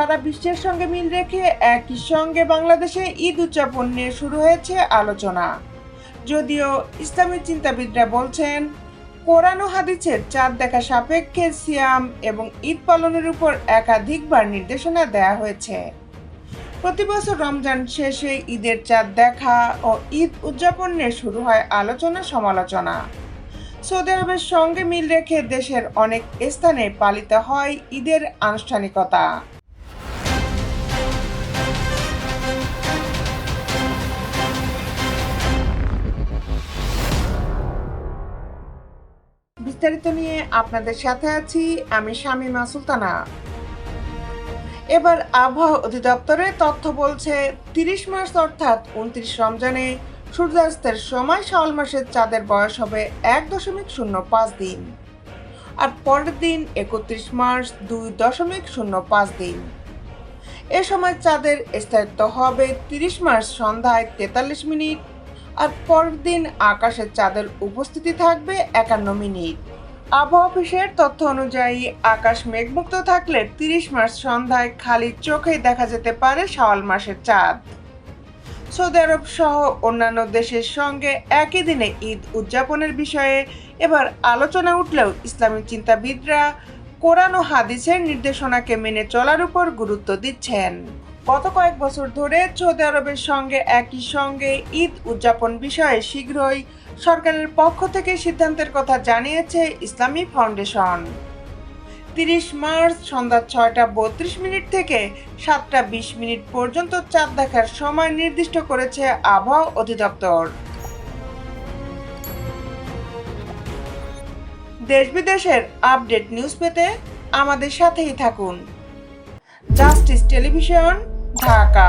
সারা বিশ্বের সঙ্গে মিল রেখে একই সঙ্গে বাংলাদেশে ঈদ উদযাপন নিয়ে শুরু হয়েছে আলোচনা। যদিও ইসলামী চিন্তাবিদরা বলছেন, কোরআন ও হাদিসের চাঁদ দেখা সাপেক্ষে সিয়াম এবং ঈদ পালনের উপর একাধিকবার নির্দেশনা দেয়া হয়েছে। প্রতি বছর রমজান শেষে ঈদের চাঁদ দেখা ও ঈদ উদযাপন নিয়ে শুরু হয় আলোচনা সমালোচনা। সৌদি আরবের সঙ্গে মিল রেখে দেশের অনেক স্থানে পালিত হয় ঈদের আনুষ্ঠানিকতা। বিস্তারিত নিয়ে আপনাদের সাথে আছি আমি শামীমা সুলতানা। এবার আবহাওয়া অধিদপ্তরের তথ্য বলছে 30 মার্চ অর্থাৎ 29 রমজানে সূর্যাস্তের সময় শাওয়াল মাসের চাঁদের বয়স হবে 1.05 দিন, আর পরের দিন 31 মার্চ 2.05 দিন। এ সময় চাঁদের স্থায়িত্ব হবে 30 মার্চ সন্ধ্যায় 43 মিনিট, আর পরের দিন আকাশে চাঁদের উপস্থিতি থাকবে 51 মিনিট। আবহাওয়া অফিসের তথ্য অনুযায়ী আকাশ মেঘমুক্ত থাকলে 30 মার্চ সন্ধ্যায় খালি চোখেই দেখা যেতে পারে শাওয়াল মাসের চাঁদ। সৌদি আরব সহ অন্যান্য দেশের সঙ্গে একই দিনে ঈদ উদযাপনের বিষয়ে এবার আলোচনা উঠলেও ইসলামী চিন্তাবিদরা কোরআন ও হাদিসের নির্দেশনাকে মেনে চলার উপর গুরুত্ব দিচ্ছেন। গত কয়েক বছর ধরে সৌদি আরবের সঙ্গে একই সঙ্গে ঈদ উদযাপন বিষয়ে শীঘ্রই সরকারের পক্ষ থেকে সিদ্ধান্তের কথা জানিয়েছে ইসলামী ফাউন্ডেশন। 30 মার্চ সন্ধ্যা 6:32 থেকে 7:20 পর্যন্ত চাঁদ দেখার সময় নির্দিষ্ট করেছে আবহাওয়া অধিদপ্তর। দেশ বিদেশের আপডেট নিউজ পেতে আমাদের সাথেই থাকুন। Justice television, Dhaka.